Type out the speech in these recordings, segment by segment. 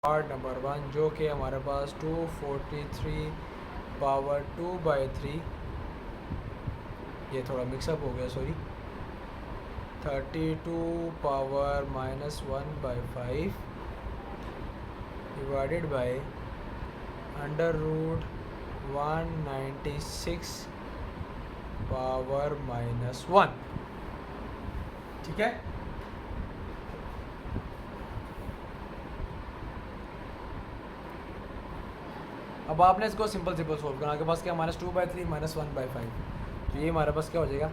Part number 1 जो कि हमारे पास 243 पावर 2/3, ये थोड़ा मिक्सअप हो गया sorry, 32 power -1/5 divided by √196 power -1। ठीक है, अब आपने इसको सिंपल सोल्व करना। आपके पास क्या -2/3 -1/5, तो ये हमारे पास क्या हो जाएगा,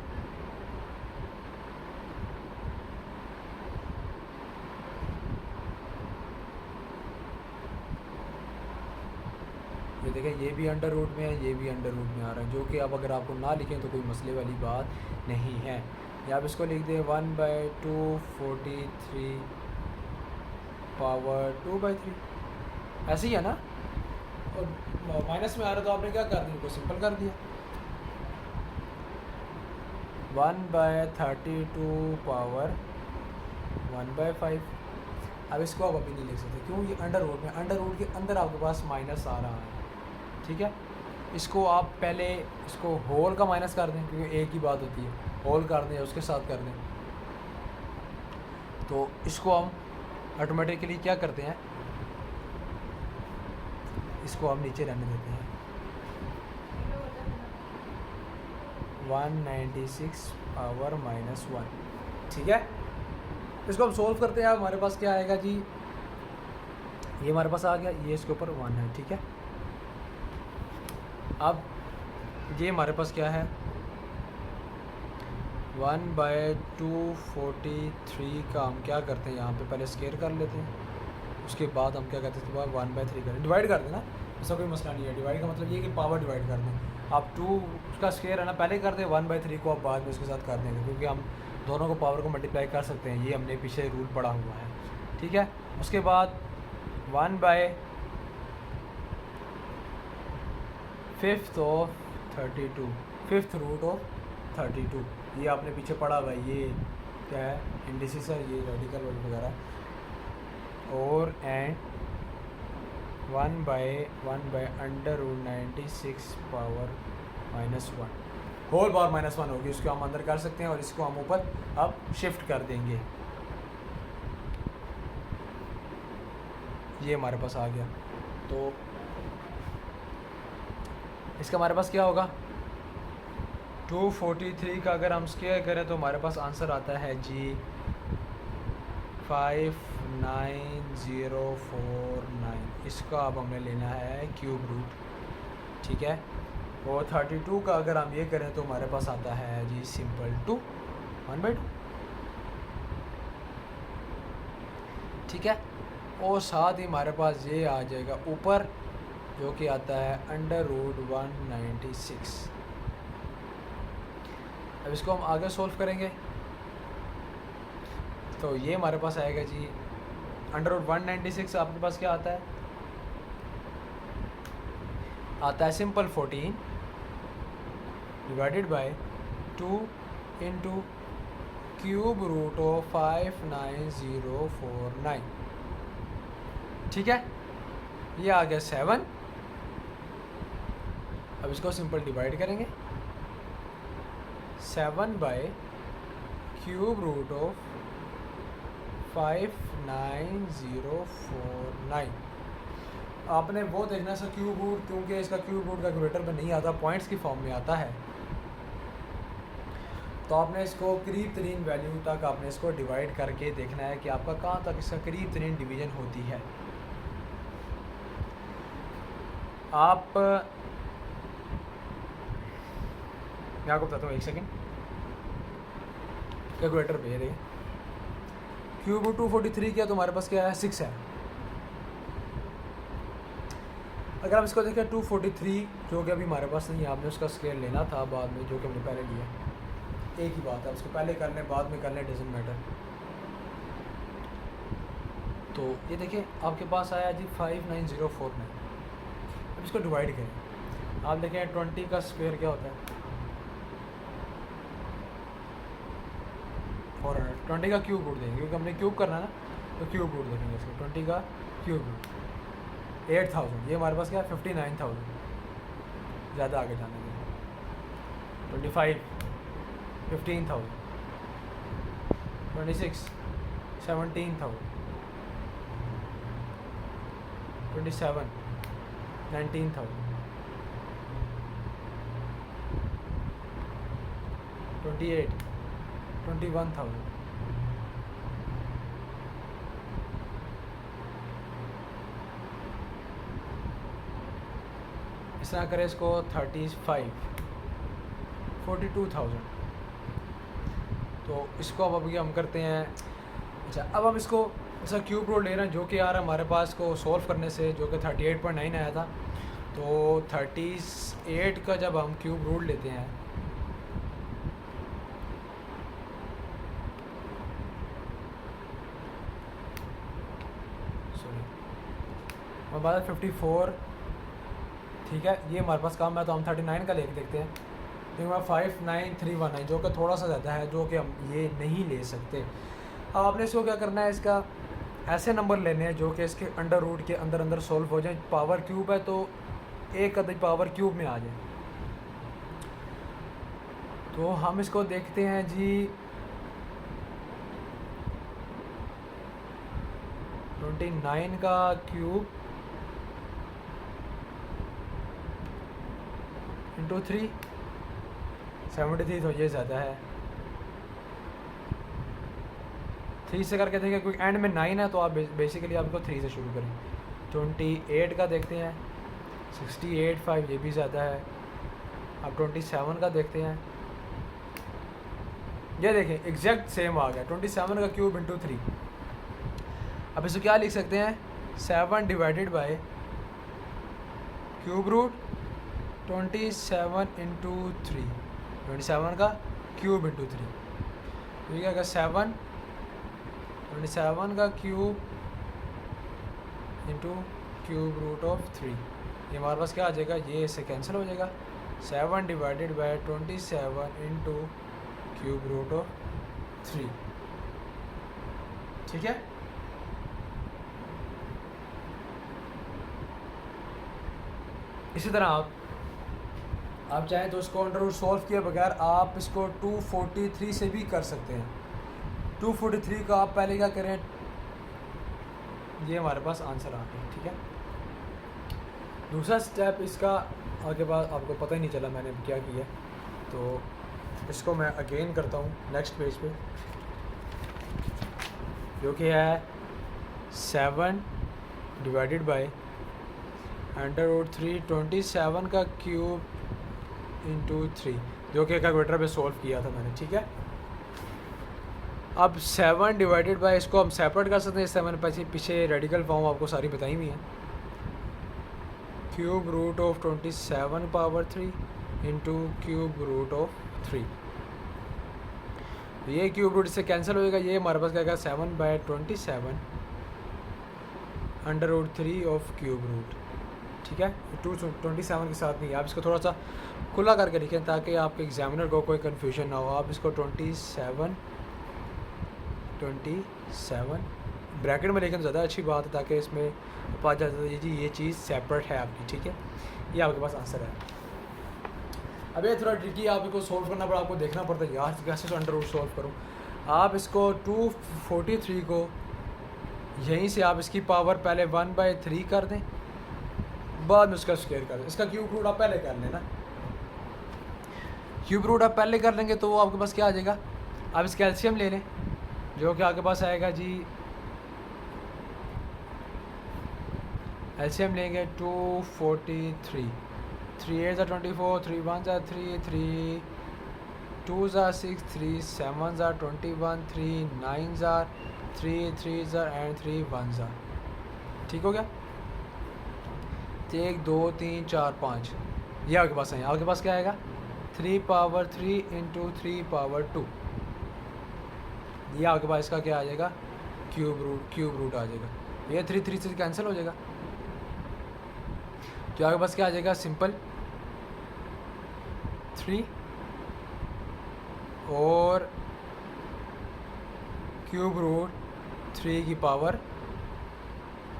ये देखें, ये भी अंडर रूट में है, ये भी अंडर रूट में आ रहा है, जो कि अब अगर आपको ना लिखें तो कोई मसले वाली बात नहीं है। या आप इसको लिख दें 1/243 पावर 2/3, ऐसे ही है ना। और माइनस में आ रहा तो आपने क्या कर दिया, इनको सिंपल कर दिया, 1/32 पावर 1/5। अब इसको आप अभी नहीं लिख सकते, क्यों, ये अंडर रूट में, अंडर रूट के अंदर आपके पास माइनस आ रहा है। ठीक है, इसको आप पहले इसको होल का माइनस कर दें, क्योंकि एक ही बात होती है, होल कर दें उसके साथ कर दें, तो इसको हम ऑटोमेटिकली क्या करते हैं, इसको हम नीचे रहने देते हैं, 196 पावर -1। ठीक है, इसको हम सोल्व करते हैं। हमारे पास क्या आएगा जी, ये हमारे पास आ गया, ये इसके ऊपर 1 है। ठीक है, अब ये हमारे पास क्या है, 1/243 का हम क्या करते हैं, यहाँ पे पहले स्केयर कर लेते हैं, उसके बाद हम क्या करते हैं, उसके बाद 1/3 करें, डिवाइड कर देना, ऐसा कोई मसला नहीं है। डिवाइड का मतलब ये कि पावर डिवाइड कर दें। आप 2 उसका स्केयर है ना पहले कर दें, 1/3 को आप बाद में उसके साथ कर देंगे, क्योंकि हम दोनों को पावर को मल्टीप्लाई कर सकते हैं, ये हमने पीछे रूल पढ़ा हुआ है। ठीक है, उसके बाद 1/5 ऑफ 32, 5th रूट ऑफ 32, ये आपने पीछे पढ़ा हुआ है, ये क्या है, इंडिसेस है, ये रेडिकल वगैरह, और एंड 1/96 पावर -1, होल पावर -1 होगी, उसको हम अंदर कर सकते हैं और इसको हम ऊपर अब शिफ्ट कर देंगे। ये हमारे पास आ गया, तो इसका हमारे पास क्या होगा, 243 का अगर हम स्क्वायर करें तो हमारे पास आंसर आता है जी 59049। इसका अब हमें लेना है क्यूब रूट। ठीक है, और 32 का अगर हम ये करें तो हमारे पास आता है जी सिंपल 1/2। ठीक है, और साथ ही हमारे पास ये आ जाएगा ऊपर, जो कि आता है √196। अब इसको हम आगे सोल्व करेंगे, तो ये हमारे पास आएगा जी √196, आपके पास क्या आता है, आता है simple 14 divided by 2 into cube root of 59049। ठीक है, ये आ गया 7। अब इसको सिंपल डिवाइड करेंगे, 7/क्यूब रूट ऑफ 59049। आपने वो देखना है क्यूब रूट, क्योंकि इसका क्यूब रूट कैलकुलेटर में नहीं आता, पॉइंट्स की फॉर्म में आता है, तो आपने इसको करीब तरीन वैल्यू तक आपने इसको डिवाइड करके देखना है कि आपका कहाँ तक इसका करीब तरीन डिवीज़न होती है। आप मैं आपको बताता हूँ, एक सेकेंड, कैलकुलेटर भेज रहे, क्यूब रूट 243 किया तो हमारे पास क्या है, 6 है। अगर हम इसको देखें 243, जो कि अभी हमारे पास नहीं है, आपने उसका स्केयर लेना था बाद में, जो कि हमने पहले लिया, एक ही बात है, उसको पहले कर लें बाद में कर लें, डजंट मैटर। तो ये देखिए आपके पास आया जी 59049। अब इसको डिवाइड करें, आप देखें 20 का स्क्वायर क्या होता है, 400। 20 का क्यूब रूट देंगे, क्योंकि हमने क्यूब करना है ना, तो क्यूब रूट देखेंगे इसको, 20 का क्यूब रूट 8000, ये हमारे पास क्या है 59,000, ज़्यादा आगे जाने के 25 15,000, 26 17,000, 27 19,000, 28 21,000, इस तरह करें इसको 35 42,000। तो इसको अब अभी हम करते हैं। अच्छा, अब हम इसको ऐसा क्यूब रूट ले रहे हैं जो कि यार हमारे पास को सॉल्व करने से जो कि 38.9 आया था। तो 38 का जब हम क्यूब रूट लेते हैं हमारे पास 54, ठीक है, ये हमारे पास काम है तो हम 39 का लेके देखते हैं। तो हमारा 59319 जो कि थोड़ा सा ज़्यादा है, जो कि हम ये नहीं ले सकते। अब आपने इसको क्या करना है, इसका ऐसे नंबर लेने हैं जो कि इसके अंडर रूट के अंदर अंदर सॉल्व हो जाए। पावर क्यूब है तो एक अदद पावर क्यूब में आ जाए। तो हम इसको देखते हैं जी 29 का क्यूब इंटू 3 73, तो ये ज़्यादा है। 3 से करके देखें, क्योंकि एंड में 9 है तो आप बेसिकली आपको 3 से शुरू करें। 28 का देखते हैं 68.5, ये भी ज़्यादा है। अब 27 का देखते हैं, ये देखें एग्जैक्ट सेम आ गया 27 का क्यूब इंटू 3। अब इसको क्या लिख सकते हैं, 7 divided by cube root 27 into 3, 27 का क्यूब इंटू 3। तो ये क्या 27 का cube into cube root of 3, ये हमारे पास क्या आ जाएगा, ये इससे कैंसिल हो जाएगा। 7 divided by 27 into cube root of 3, ठीक है। इसी तरह आप चाहें तो इसको अंडर रूट सॉल्व किए बगैर आप इसको 243 से भी कर सकते हैं। 243 का आप पहले क्या करें, ये हमारे पास आंसर आ गया, ठीक है। दूसरा स्टेप इसका आगे बाद आपको पता ही नहीं चला मैंने क्या किया, तो इसको मैं अगेन करता हूँ नेक्स्ट पेज पे, जो कि है 7 डिवाइडेड बाय अंडर रूट 3 27 का क्यूब इंटू 3, जो कि कैलकुलेटर पे सॉल्व किया था मैंने, ठीक है। अब 7 डिवाइडेड बाय, इसको हम सेपरेट कर सकते हैं, इससे मैंने पीछे रेडिकल फॉर्म आपको सारी बताई हुई है। Cube root of 27 power 3 into cube root of 3, ये क्यूब रूट इससे कैंसिल होएगा। ये हमारे पास क्या आएगा 7/27 under root 3 of cube root, ठीक है। 27 के साथ नहीं, आप इसको थोड़ा सा खुला करके लिखें ताकि आपके एग्जामिनर को कोई कन्फ्यूजन ना हो। आप इसको 27 ब्रैकेट में लिखें तो ज़्यादा अच्छी बात है, ताकि इसमें पा जाता है जी ये चीज़ सेपरेट है आपकी, ठीक है। ये आपके पास आंसर है। अब ये थोड़ा ट्रिकी, आप इसको सॉल्व करना पड़ा, आपको देखना पड़ता है यार कैसे अंडर रूट सॉल्व करूँ। आप इसको 243 को यहीं से आप इसकी पावर पहले 1/3 कर दें, बाद में उसका स्क्वायर कर दें। इसका क्यूब रूट आप पहले कर लेना, क्यूब रूट आप पहले कर लेंगे तो वो आपके पास क्या आ जाएगा। आप इसका एलसीएम ले लें, जो कि आपके पास आएगा जी, एलसीएम लेंगे 243, 3 8 24, 3 1 3, 3 2 6, 3 7 21, 3 9 3 3 एंड 3 1, ठीक हो गया। 1 2 3 4 5, ये आपके पास है। आपके पास क्या आएगा 3 पावर 3 इंटू 3 पावर 2, ये आपके पास इसका क्या आ जाएगा क्यूब रूट आ जाएगा। ये 3 3 से कैंसिल हो जाएगा, तो आपके पास क्या आ जाएगा सिंपल 3 और क्यूब रूट 3 की पावर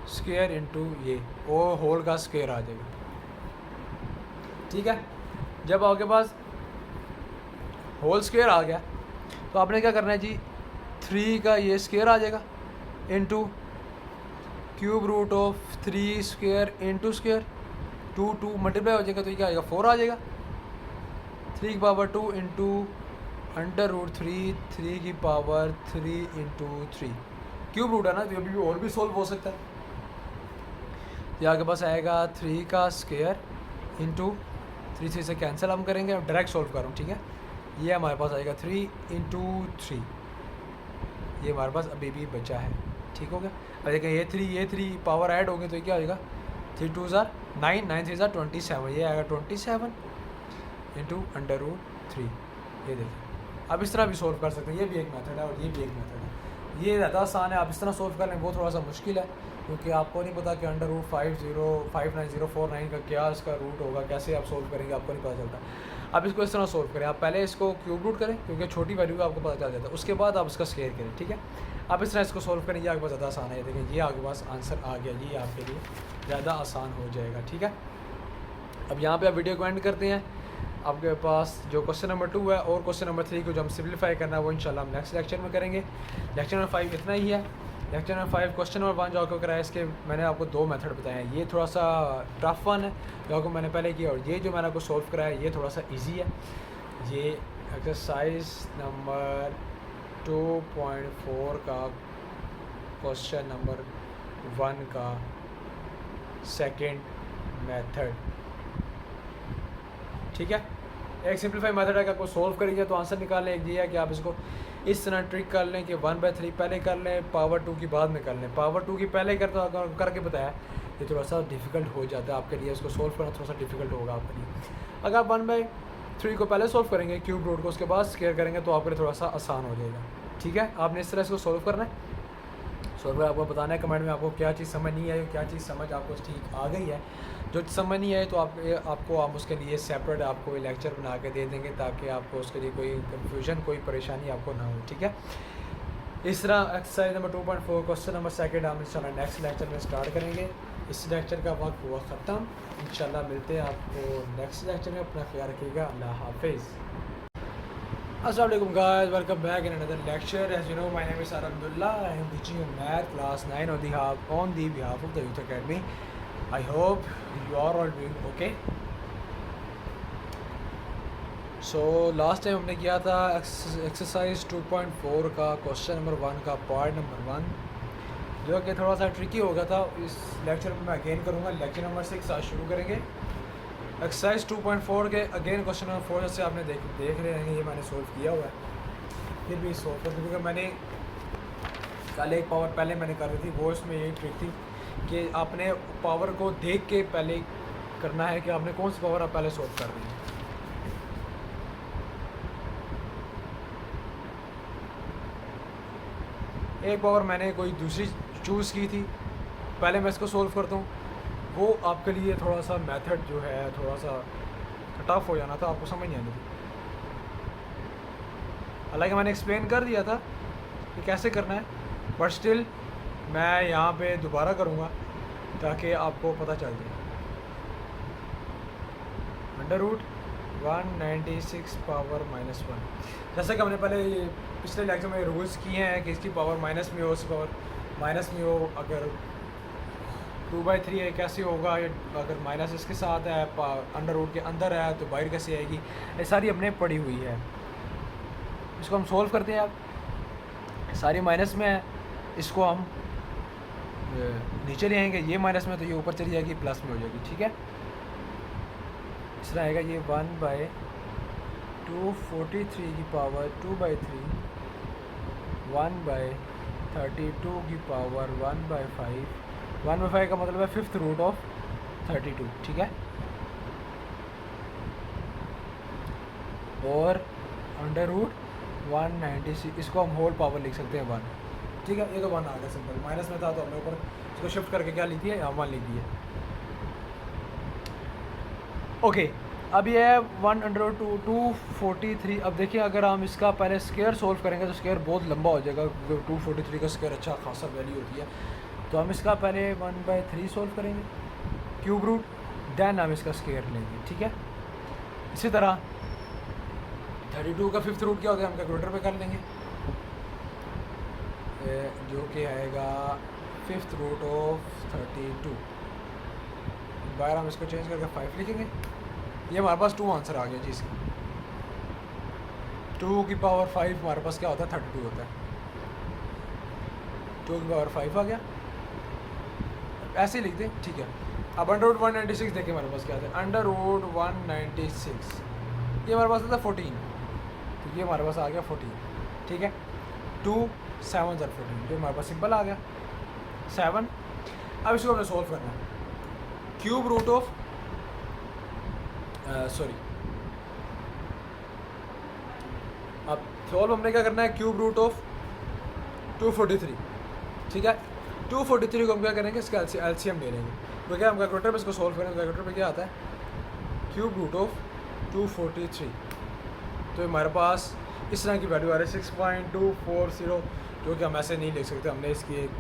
स्क्वायर इंटू ये वो होल का स्क्वायर आ जाएगा। ठीक है, जब आपके पास होल स्क्वायर आ गया तो आपने क्या करना है जी, 3 का ये स्क्वायर आ जाएगा into cube root of 3 square into square, 2 multiply हो जाएगा तो ये क्या आएगा 4 आ जाएगा। 3 की पावर 2 इंटू अंडर रूट 3 की पावर 3 इंटू 3 क्यूब रूट है ना, तो अभी भी और भी सोल्व हो सकता है। यहाँ के पास आएगा 3 का स्क्वायर इंटू 3 से कैंसिल हम करेंगे, अब डायरेक्ट सोल्व कर रहा हूँ। ठीक है, ये हमारे पास आएगा 3 इंटू 3, ये हमारे पास अभी भी बचा है। ठीक हो गया, अब देखें ये 3 पावर ऐड होंगे तो ये क्या होगा 3 2 ज़ार 9, 9 3 ज़ार 27, ये आएगा 27 इंटू अंडर रूट 3। ये देखें, अब इस तरह भी सोल्व कर सकते हैं, ये भी एक मेथड है और ये भी एक मेथड है। ये ज़्यादा आसान है, आप इस तरह सोल्व कर लें, वो थोड़ा सा मुश्किल है क्योंकि आपको नहीं पता कि अंडर रूट 505949 का क्या इसका रूट होगा, कैसे आप सोल्व करेंगे आपको नहीं पता चलता। आप इसको इस तरह सोल्व करें, आप पहले इसको क्यूब रूट करें क्योंकि छोटी वैल्यू का आपको पता चल जाता है, उसके बाद आप इसका स्क्वायर करें। ठीक है, आप इस तरह इसको सोल्व करें, ये आपके पास ज़्यादा आसान है। देखें ये आपके पास आंसर आ गया, ये आपके लिए ज़्यादा आसान हो जाएगा। ठीक है, अब यहाँ पे आप वीडियो को एंड करते हैं। आपके पास जो क्वेश्चन नंबर 2 है और क्वेश्चन नंबर 3 को जो हम सिम्प्लीफाई करना है वो इंशाल्लाह हम नेक्स्ट लेक्चर में करेंगे। लेक्चर नंबर 5 इतना ही है। लेक्चर नंबर 5 क्वेश्चन नंबर 1 जो आपको कराया, इसके मैंने आपको 2 मेथड बताए हैं। ये थोड़ा सा टफ वन है जो आपको मैंने पहले किया, और ये जो मैंने आपको सोल्व कराया ये थोड़ा सा ईजी है। ये एक्सरसाइज नंबर 2.4 का क्वेश्चन नंबर 1 का सेकंड मेथड। ठीक है, एक सिंपलीफाई मेथड है कि आपको सोल्व करेंगे तो आंसर निकालने, एक ये है कि आप इसको इस तरह ट्रिक कर लें कि 1/3 पहले कर लें, पावर 2 की बाद में कर लें। पावर 2 की पहले करके बताया, ये थोड़ा सा डिफ़िकल्ट हो जाता है आपके लिए, इसको सोल्व करना थोड़ा सा डिफ़िकल्ट होगा आपके लिए। अगर आप 1/3 को पहले सोल्व करेंगे क्यूब रूट को, उसके बाद स्क्वायर करेंगे तो आपके लिए थोड़ा सा आसान हो जाएगा। ठीक है, आपने इस तरह इसको सोल्व करना है। सोल्व आपको बताना है कमेंट में आपको क्या चीज़ समझ नहीं आई, क्या चीज़ समझ आपको ठीक आ गई है। जो समझ नहीं आए तो आपको हम उसके लिए सेपरेट आपको लेक्चर बना के दे देंगे ताकि आपको उसके लिए कोई कन्फ्यूजन कोई परेशानी आपको ना हो। ठीक है, इस तरह एक्सरसाइज नंबर 2.4 क्वेश्चन नंबर 2 हम इंशाल्लाह नेक्स्ट लेक्चर में स्टार्ट करेंगे। इस लेक्चर का वक्त हुआ ख़त्म, इंशाल्लाह मिलते हैं आपको नेक्स्ट लेक्चर में। अपना ख्याल रखिएगा, अल्लाह हाफिज़। Assalamu alaikum guys, welcome back in another lecture. As you know, my name is Abdullah. I am teaching you math class 9 on the behalf of the Youth Academy. I hope you are all doing okay. So last time हमने किया था exercise 2.4 का question number 1 का part number 1 जो कि थोड़ा सा tricky हो गया था। इस लेक्चर में मैं अगेन करूँगा, लेक्चर नंबर 6 आज शुरू करेंगे। एक्सरसाइज 2.4 के अगेन क्वेश्चन नंबर 4 जैसे आपने देख रहे हैं, ये मैंने सोल्व किया हुआ है। फिर भी सोल्व कर क्योंकि मैंने कल एक पावर पहले मैंने कर रही थी, वो इसमें यही ट्रिक थी कि आपने पावर को देख के पहले करना है कि आपने कौन सी पावर आप पहले सोल्व कर रही हैं। एक पावर मैंने कोई दूसरी चूज़ की थी, पहले मैं इसको सोल्व करता हूँ। वो आपके लिए थोड़ा सा मेथड जो है थोड़ा सा टफ हो जाना था, आपको समझ नहीं आनी थी। हालांकि मैंने एक्सप्लेन कर दिया था कि कैसे करना है, बट स्टिल मैं यहाँ पे दोबारा करूँगा ताकि आपको पता चल जाए। अंडर रूट 196 पावर -1, जैसा कि हमने पहले पिछले लेक्चर में रूल्स किए हैं कि इसकी पावर माइनस में हो, उसकी पावर माइनस में हो। अगर 2/3 है कैसे होगा, अगर माइनस इसके साथ है, अंडर रूट के अंदर है तो बाहर कैसे आएगी, ये सारी हमने पढ़ी हुई है। इसको हम सोल्व करते हैं। अब सारी माइनस में है, इसको हम नीचे ले आएंगे, ये माइनस में तो ये ऊपर चली जाएगी, प्लस में हो जाएगी। ठीक है, इस तरह आएगा ये 1/243 की पावर 2/3, 1/32 की पावर 1/5, 1/5 का मतलब है 5th रूट ऑफ 32। ठीक है, और अंडर रूट 196, इसको हम होल पावर लिख सकते हैं 1। ठीक है, ये तो 1 आ गया सिंपल, माइनस में था तो हमने ऊपर इसको शिफ्ट करके क्या लिख दिया, यहाँ 1 लिख दिया। ओके, अब ये है 1/243। अब देखिए अगर हम इसका पहले स्क्वायर सोल्व करेंगे तो स्क्वायर बहुत लंबा हो जाएगा, 243 का स्क्वायर अच्छा खासा वैल्यू होती है। तो हम इसका पहले 1/3 सोल्व करेंगे क्यूब रूट, देन हम इसका स्क्वायर लेंगे, ठीक है। इसी तरह 32 का फिफ्थ रूट क्या होता है हम कैलकुलेटर पे कर लेंगे, जो कि आएगा फिफ्थ रूट ऑफ 32। बाहर हम इसको चेंज करके 5 लिखेंगे। ये हमारे पास 2 आंसर आ गया जी इसका। 2 की पावर 5 हमारे पास क्या होता है 32 होता है। 2 की पावर 5 आ गया, ऐसे ही लिख दें, ठीक है। अब अंडर रूट 196 देखिए हमारे पास क्या आता है, अंडर रूट 196 ये हमारे पास आता है 14, तो ये हमारे पास आ गया 14, ठीक है। 2 7 14, जो हमारे पास सिंपल आ गया 7। अब इसको हमने सोल्व करना है, क्यूब रूट ऑफ अब सॉल्व हमने क्या करना है, क्यूब रूट ऑफ 243, ठीक है। 243 को हम क्या करेंगे, इसका एलसीएम ले लेंगे। तो क्या हम कैलकुलेटर पे इसको सोल्व करेंगे, कैलकुलेटर पे क्या आता है, क्यूब रूट ऑफ 243, तो हमारे पास इस तरह की वैल्यू आ रही है 6.240, जो कि हम ऐसे नहीं लिख सकते, हमने इसकी एक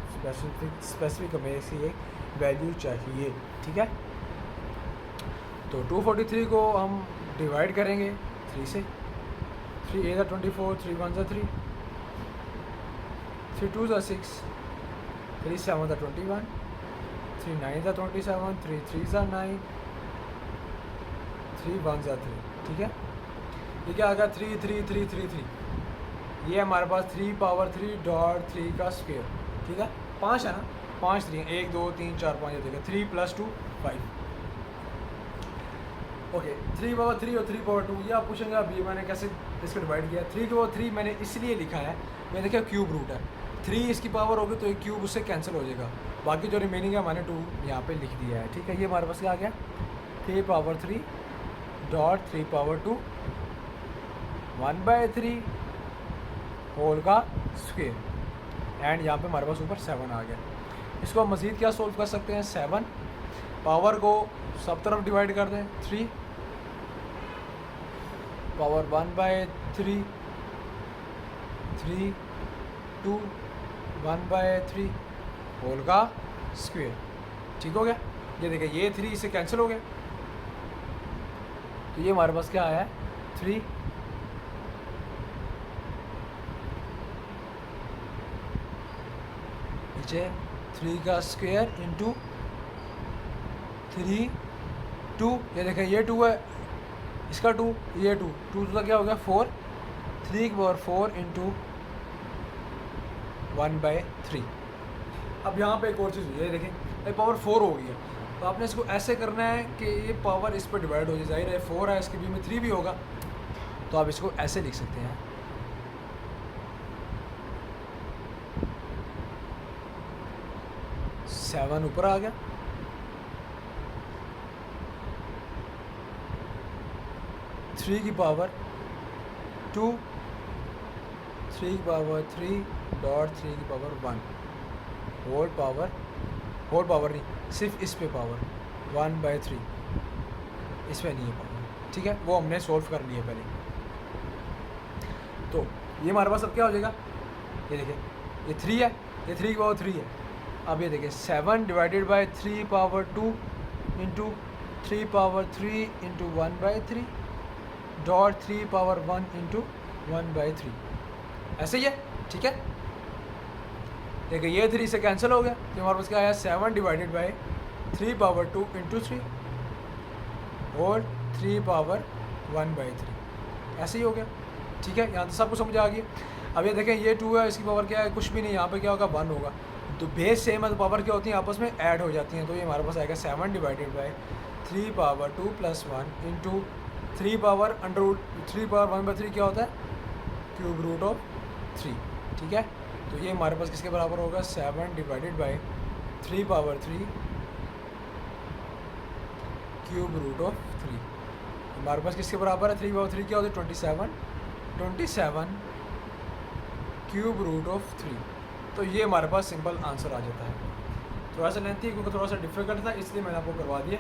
स्पेसिफिक हमें इसकी एक वैल्यू चाहिए, ठीक है। तो 243 को हम डिवाइड करेंगे 3 से, 3 8 24, 3 1 3, 3 2 6, 3 7 21, 3 9 27, 3 3 9, 3 1 3, ठीक है। ये क्या आ गया 3 3 3 3 3, ये हमारे पास 3 पावर 3 डॉट 3 का स्क्वायर, ठीक है। 5 है ना, 5 3 1 2 3 4 5, ये देखिए 3 + 2 5, ओके। 3 पावर 3 और 3 पावर 2, ये आप पूछेंगे अभी मैंने कैसे इसको डिवाइड किया। 3 की पावर 3 मैंने इसलिए लिखा है, मैंने देखा क्यूब रूट है, 3 इसकी पावर होगी तो एक क्यूब उससे कैंसिल हो जाएगा, बाकी जो रिमेनिंग है मैंने 2 यहाँ पे लिख दिया है, ठीक है। ये हमारे पास क्या आ गया 3 पावर 3 डॉट 3 पावर 2 1/3 होल का स्क्वायर, एंड यहाँ पे हमारे पास ऊपर 7 आ गया। इसको हम मज़ीद क्या सोल्व कर सकते हैं, 7 पावर को सब तरफ डिवाइड कर दें, 3 पावर 1/3 3 2 1/3 होल का स्क्वायर, ठीक हो गया। ये देखिए ये 3 इससे कैंसिल हो गया, तो ये हमारे पास क्या आया है 3 नीचे 3 का स्क्वायर इंटू 3 2, ये देखें ये 2 है, इसका 2, ये 2 2 तो क्या हो गया 4, 3 की पावर 4 इंटू 1/3। अब यहाँ पे एक और चीज़ हुई है, देखें ये पावर 4 हो गई है, तो आपने इसको ऐसे करना है कि ये पावर इस पर डिवाइड हो जाए, जाहिर है 4 है, इसके बीच में 3 भी होगा, तो आप इसको ऐसे लिख सकते हैं, 7 ऊपर आ गया, 3 की पावर 2, 3 की पावर 3 डॉट 3 की पावर 1 होल पावर नहीं, सिर्फ इस पे पावर 1/3, इस पे नहीं है पावर, ठीक है। वो हमने सोल्व कर लिया पहले, तो ये हमारे पास अब क्या हो जाएगा, ये देखिए ये 3 है, ये 3 की पावर 3 है। अब ये देखिए 7 divided by 3 power 2 into 3 power 3 into 1/3 dot 3 power 1 into 1/3, ऐसे ही है, ठीक है। देखिए ये 3 से कैंसिल हो गया, तो हमारे पास क्या आया 7 डिवाइडेड बाय 3 पावर 2 इंटू 3 और 3 पावर 1/3, ऐसे ही हो गया, ठीक है। यहाँ तो सब कुछ समझ आ गया। अब ये देखें ये 2 है, इसकी पावर क्या है, कुछ भी नहीं, यहाँ पे क्या होगा 1 होगा, तो बेस सेम है तो पावर क्या होती है आपस में ऐड हो जाती हैं, तो ये हमारे पास आएगा 7 divided by 3 power 2 + 1 into 3 power under root 3 power 1/3 क्या होता है क्यूब रूट ऑफ 3, ठीक है। तो ये हमारे पास किसके बराबर होगा 7 divided by 3 power 3 cube root of 3, हमारे पास किसके बराबर है 3 पावर 3 क्या होता है 27 क्यूब रूट ऑफ 3, तो ये हमारे पास सिंपल आंसर आ जाता है। थोड़ा सा लेंथी क्योंकि थोड़ा सा डिफिकल्ट था, इसलिए मैंने आपको करवा दिया।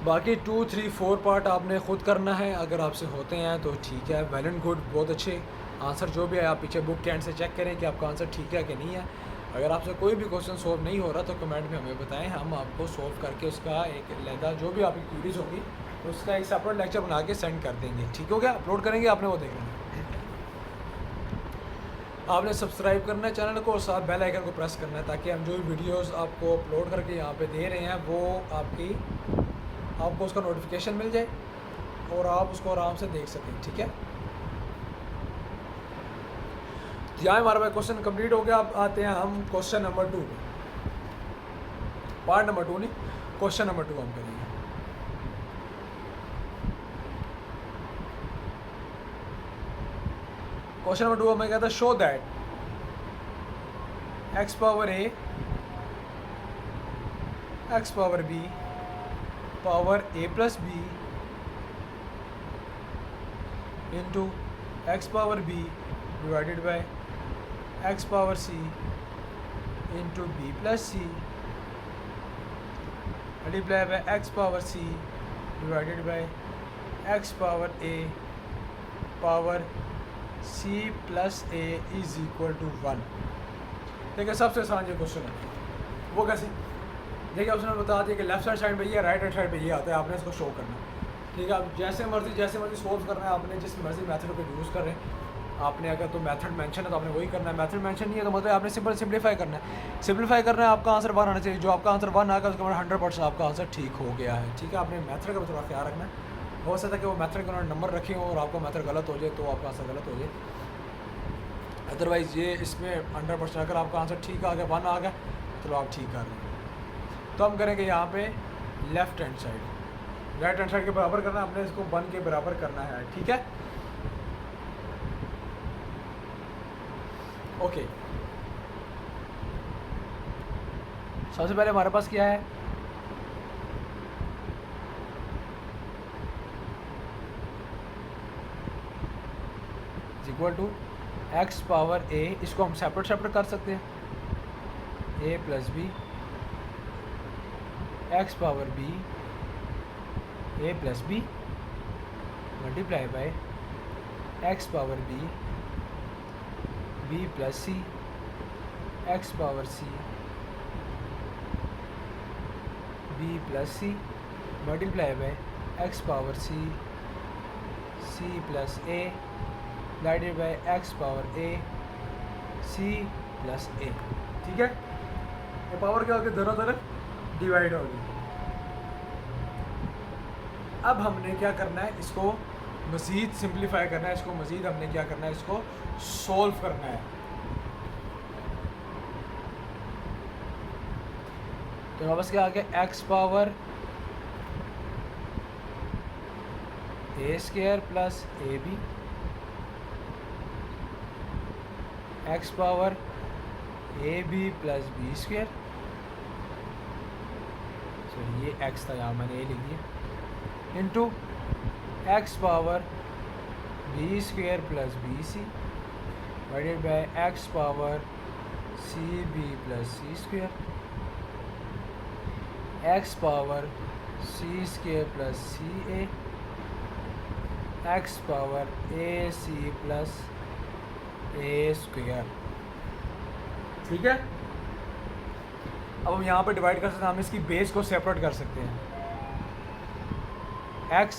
बाकी 2, 3, 4 पार्ट आपने ख़ुद करना है। अगर आपसे होते हैं तो ठीक है, वेल एंड गुड, बहुत अच्छे आंसर जो भी है आप पीछे बुक के एंड से चेक करें कि आपका आंसर ठीक है कि नहीं है। अगर आपसे कोई भी क्वेश्चन सॉल्व नहीं हो रहा तो कमेंट में हमें बताएं, हम आपको सॉल्व करके उसका एक लहदा जो भी आपकी क्यूरीज होगी उसका एक सेपरेट लेक्चर बना के सेंड कर देंगे। ठीक हो गया, अपलोड करेंगे, आपने वो देखना है। आपने सब्सक्राइब करना है चैनल को और साथ बेल आइकन को प्रेस करना है ताकि हम जो भी वीडियोस आपको अपलोड करके यहाँ पे दे रहे हैं वो आपको उसका नोटिफिकेशन मिल जाए और आप उसको आराम से देख सकें। ठीक है, यहाँ हमारा भाई क्वेश्चन कंप्लीट हो गया। अब आते हैं हम क्वेश्चन नंबर 2 पे, पार्ट नंबर 2 नहीं, क्वेश्चन नंबर 2 हम करेंगे। क्वेश्चन नंबर 2 हमें कहता है show that x power a x power b power a plus b into x power b divided by x power c into b plus c multiply by x power c divided by x power a power c plus a is equal to 1। देखिए सबसे आसान जो question है वो कैसे, देखिए उसने बता दिया कि लेफ्ट साइड पे ये, राइट हैंड साइड पे ये आता है, आपने इसको शो करना है। ठीक है, अब जैसे मर्जी सोल्व करना है आपने, जिस मर्जी मेथड को यूज़ कर रहे हैं आपने। अगर तो मेथड मेंशन है तो आपने वही करना है, मेथड मेंशन नहीं है तो मतलब आपने सिंपलीफाई करना है। सिंपलीफाई करना है, आपका आंसर 1 आना चाहिए। जो आपका आंसर 1 आएगा उसका मतलब 100% आपका आंसर ठीक हो गया है। ठीक है, आपने मेथड का भी थोड़ा ख्याल रखना है। हो सकता है कि वो मेथड के उन्होंने नंबर रखे हों और आपका मेथड गलत हो जाए तो आपका आंसर गलत हो जाए। अदरवाइज़ ये इसमें 100% अगर आपका आंसर ठीक आ गया, 1 आ गया तो आप ठीक कर रहे हैं। तो हम करेंगे यहाँ पे left hand side, right hand side के बराबर करना है, आपने इसको 1 के बराबर करना है। ठीक है, ओके। सबसे पहले हमारे पास क्या है, equal to x power a, इसको हम सेपरेट कर सकते हैं, a plus B x power b a plus B multiply by x power b b plus c x power c b plus c multiply by x power c c plus a divided by x power a c plus a। ठीक है, ये power क्या होगी, दोनों तरफ divide होगी। अब हमने क्या करना है, इसको मज़ीद सिंप्लीफाई करना है, इसको मज़ीद हमने क्या करना है, इसको सॉल्व करना है। तो वापस क्या आ गया, x power a square plus A B x power A B plus B square, sorry ये x था, यहाँ मैंने ए लिख दिया, into x power B square plus B C divided by x power C B plus C square, x power C square plus C A, x power A C plus A square. ठीक है, अब हम यहाँ पे divide कर सकते हैं, हम इसकी बेस को सेपरेट कर सकते हैं। x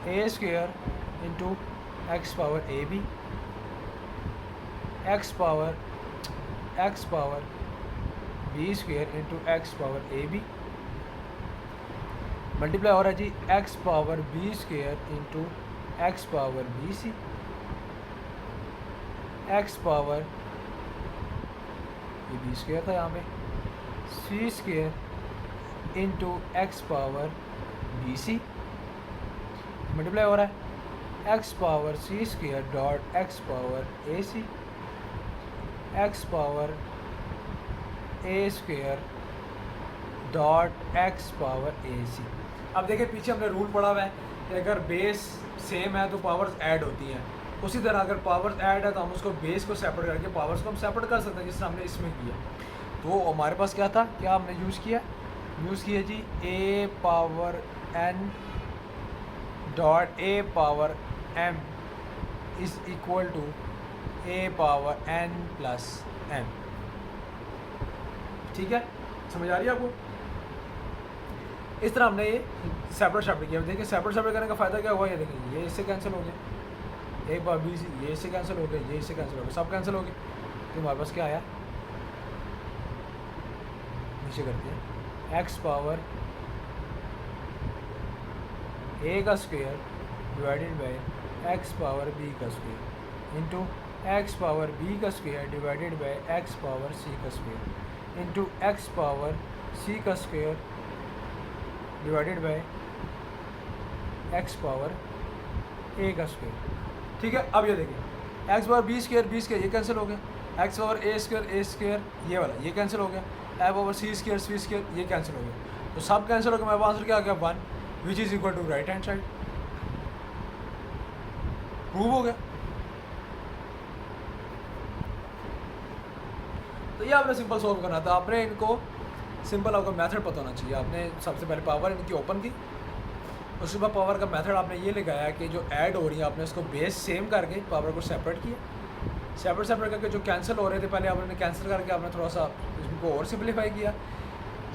a square into x power A b x power B square into x power A b multiply हो रहा है जी x power B square into x power b c x power ये b square था यहाँ पे c square into x power b c multiply हो रहा है x power C square dot x power A c x power a square dot x power ए सी। अब देखिए पीछे हमने रूल पढ़ा हुआ है कि अगर बेस सेम है तो पावर्स ऐड होती हैं, उसी तरह अगर पावर्स ऐड है तो हम उसको बेस को सेपरेट करके पावर्स को हम सेपरेट कर सकते हैं, जिस हमने इसमें किया। तो हमारे पास क्या था, क्या हमने यूज़ किया, यूज़ किए जी a power n dot a power m is equal to a power n plus m. ठीक है, समझ आ रही है आपको? इस तरह हमने ये सेपरेट सेपरेट किया। देखिए सेपरेट सेपरेट करने का फ़ायदा क्या हुआ, ये देखिए ये इससे कैंसिल हो गया, एक बार बी ये इससे कैंसिल हो गया, ये इससे कैंसिल हो गया, सब कैंसिल हो गए। तो हमारे पास क्या आया, नीचे करते हैं एक्स पावर ए का square divided by x power b का square into x power b का square divided by x power c का square into x power c का square divided by x power a का square. ठीक है, अब ये देखिए एक्स पावर बी स्क्वायर ये कैंसिल हो गया, एक्स पावर ए स्क्वायर ये वाला ये कैंसिल हो गया, ए पावर सी स्क्वायर ये कैंसिल हो गया। तो सब कैंसिल हो गया, मेरे पास आंसर क्या आ गया 1 which is equal to right hand side. Prove हो गया। तो ये आपने सिंपल सॉल्व करना था। आपने इनको सिंपल आपको मेथड पता होना चाहिए। आपने सबसे पहले पावर इनकी ओपन की, उसके बाद पावर का मेथड आपने ये लगाया कि जो ऐड हो रही है आपने उसको बेस सेम करके पावर को सेपरेट किया, सेपरेट करके जो कैंसिल हो रहे थे पहले आपने कैंसिल करके आपने थोड़ा सा इसको और सिंपलीफाई किया।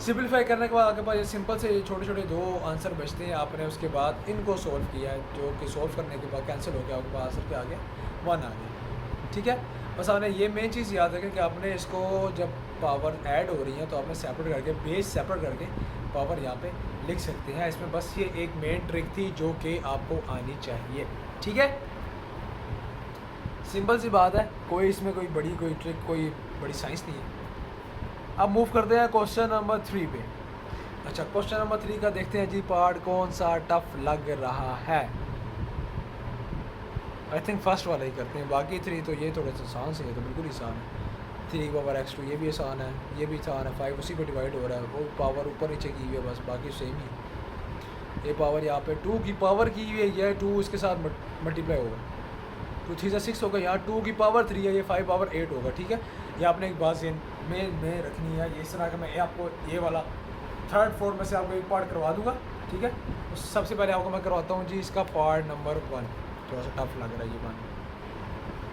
सिंपलीफाई करने के बाद आपके पास ये सिंपल से छोटे छोटे दो आंसर बचते हैं। आपने उसके बाद इनको सोल्व किया, जो कि सोल्व करने के बाद कैंसिल हो गया, आपके पास आंसर क्या आ गया 1 आ गया। ठीक है, बस आपने ये मेन चीज़ याद रखें कि आपने इसको जब पावर ऐड हो रही है तो आपने सेपरेट करके बेस सेपरेट करके पावर यहाँ पे लिख सकते हैं। इसमें बस ये एक मेन ट्रिक थी जो कि आपको आनी चाहिए। ठीक है, सिंपल सी बात है, कोई इसमें कोई ट्रिक कोई बड़ी साइंस नहीं है। अब मूव करते हैं क्वेश्चन नंबर 3 पे। अच्छा, क्वेश्चन नंबर 3 का देखते हैं जी पार्ट कौन सा टफ लग रहा है। आई थिंक फर्स्ट वाला ही करते हैं, बाकी 3 तो ये थोड़े से आसान से है, तो बिल्कुल आसान है। 3 पावर x2 ये भी आसान है, ये भी आसान है। 5 उसी पे डिवाइड हो रहा है, वो पावर ऊपर नीचे की हुई है, बस बाकी सेम ही है। ये पावर यहाँ पे 2 की पावर की हुई है, यह 2 इसके साथ मल्टीप्लाई होगा, 2 3 से 6 होगा। यहाँ 2 की पावर 3 है, ये 5 पावर 8 होगा। ठीक है, ये आपने एक बात में रखनी है। ये इस तरह का मैं आपको ये वाला 3rd 4th में से आपको एक पार्ट करवा दूंगा। ठीक है, तो सबसे पहले आपको मैं करवाता हूँ जी इसका पार्ट नंबर 1। थोड़ा सा टफ लग रहा है ये वन,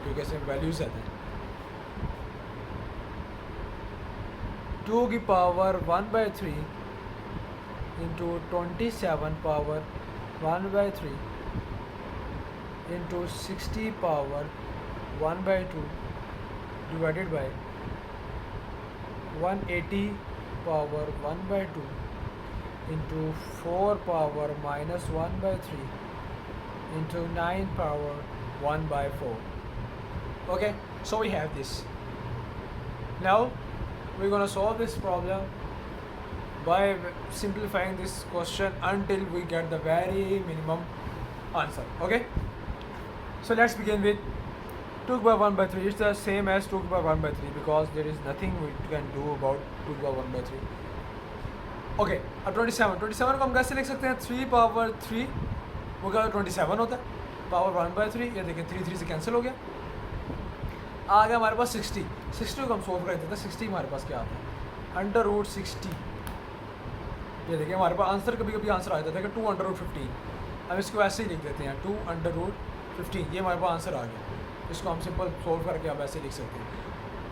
क्योंकि इसमें वैल्यूज आते हैं। 2 की power 1/3 into 27 power 1/3 into 60 power 1/2 divided by 180 power 1/2 into 4 power -1/3 into 9 power 1/4. Okay, so we have this. Now we're gonna solve this problem by simplifying this question until we get the very minimum answer. Okay, so let's begin with 2 by 1/3. It's the same as 2 by 1/3 because there is nothing we can do about 2 by 1/3. Okay, अब 27 को हम कैसे लिख सकते हैं? 3 power 3 वो क्या 27 होता है, पावर 1/3। ये देखें 3 3 से कैंसिल हो गया, आ गया हमारे पास 60 को हम सोल्व कर देते हैं। 60 हमारे पास क्या आता है, √60। ये देखिए हमारे पास आंसर कभी कभी आंसर आ जाता है 2√15। हम इसको ऐसे ही लिख देते हैं 2√15। ये हमारे पास आंसर आ गया, इसको हम सिंपल सोल्व करके आप ऐसे लिख सकते हैं।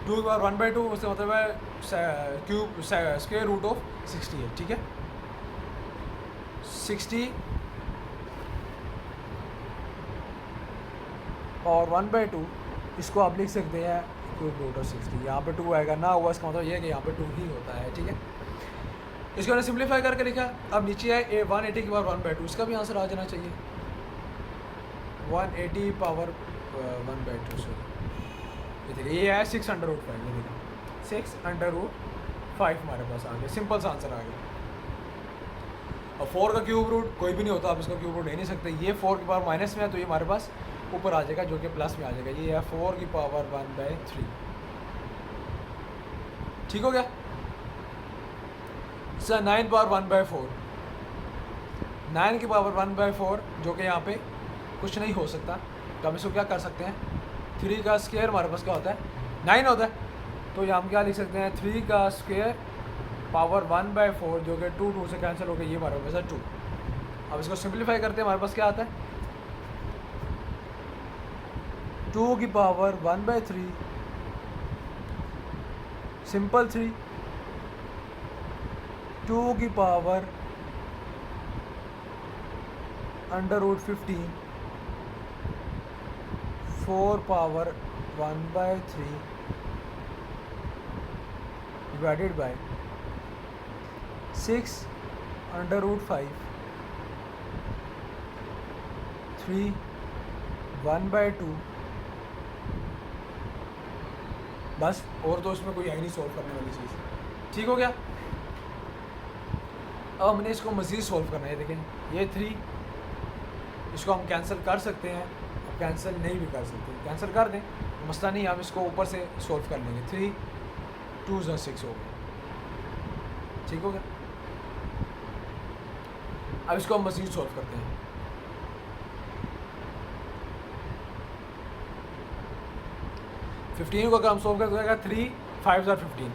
2 बार 1/2 उससे मतलब है क्यूब स्क्वायर रूट ऑफ 60 है। ठीक है, 60 और 1/2 इसको आप लिख सकते हैं क्यूब रूट ऑफ 60। यहाँ पे 2 आएगा ना हुआ, इसका मतलब ये है कि यहाँ पे 2 ही होता है। ठीक है, इसको हमने सिंप्लीफाई करके लिखा। अब नीचे है 180 की पावर 1/2, इसका भी आंसर आ जाना चाहिए 180 पावर 1/2। सॉरी, ये देखिए ये है 6√5। ये देखिए 6√5 हमारे पास आ गया, सिंपल सा आंसर आ गया। और 4 का क्यूब रूट कोई भी नहीं होता, आप इसका क्यूब रूट ले नहीं सकते। ये 4 की पावर माइनस में है तो ये हमारे पास ऊपर आ जाएगा, जो कि प्लस में आ जाएगा। ये है 4 की पावर 1/3। ठीक हो गया। सर 9 पावर 1/4, 9 की पावर 1/4 जो कि यहाँ पे कुछ नहीं हो सकता, तो हम इसको क्या कर सकते हैं, 3 का स्क्वायर हमारे पास क्या होता है 9 होता है, तो यहाँ हम क्या लिख सकते हैं 3 का स्क्वायर पावर 1/4 जो कि 2 से कैंसिल हो गया, ये हमारे पास है 2। अब इसको सिंप्लीफाई करते हैं, हमारे पास क्या आता है 2 की पावर 1/3 सिंपल 3, 2 की पावर √15 4 पावर 1/3 डिवाइडेड बाय 6 √5 3 1/2। बस, और तो इसमें कोई है नहीं सॉल्व करने वाली चीज़। ठीक हो गया। अब हमने इसको मज़ीद सॉल्व करना है। देखें ये 3, इसको हम कैंसिल कर सकते हैं, कैंसिल नहीं भी कर सकते, कैंसिल कर दें मसला नहीं, हम इसको ऊपर से सॉल्व कर लेंगे। 3 2 6 हो गया। ठीक हो गया। अब इसको हम मज़ीद सॉल्व करते हैं। फिफ्टीन को अगर हम सॉल्व करते हैं 3 5 15।